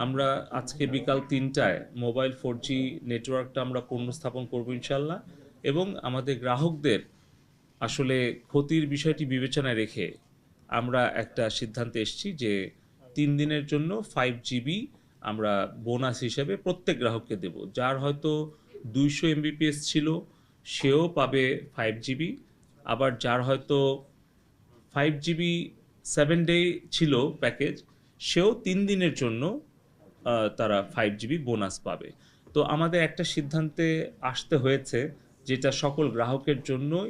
আমরা আজকে বিকাল ৩টায় মোবাইল 4G নেটওয়ার্কটা আমরা পুনঃস্থাপন করব ইনশাল্লাহ। এবং আমাদের গ্রাহকদের আসলে ক্ষতির বিষয়টি বিবেচনায় রেখে আমরা একটা সিদ্ধান্তে এসেছি যে 3 দিনের জন্য 5 GB আমরা বোনাস হিসেবে প্রত্যেক গ্রাহককে দেব। যার হয়তো 200 MBPS ছিল সেও পাবে 5 GB। আবার যার হয়তো 5 GB 7 ডে ছিল প্যাকেজ, সেও 3 দিনের জন্য তারা 5 GB বোনাস পাবে। তো আমাদের একটা সিদ্ধান্তে আসতে হয়েছে যেটা সকল গ্রাহকের জন্যই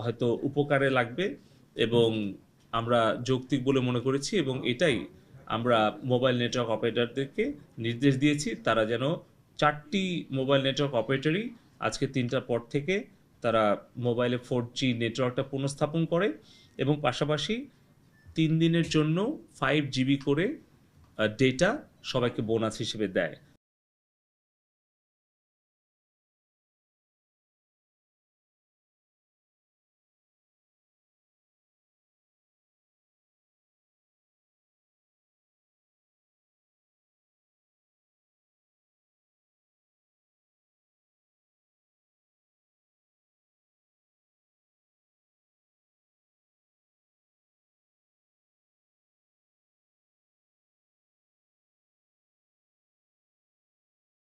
হয়তো উপকারে লাগবে এবং আমরা যৌক্তিক বলে মনে করেছি, এবং এটাই আমরা মোবাইল নেটওয়ার্ক অপারেটরদেরকে নির্দেশ দিয়েছি তারা যেন 4টি মোবাইল নেটওয়ার্ক অপারেটরই আজকে 3টার পর থেকে তারা মোবাইলে 4G নেটওয়ার্কটা পুনঃস্থাপন করে এবং পাশাপাশি 3 দিনের জন্য 5 GB করে ডেটা সবাইকে বোনাস হিসেবে দেয়।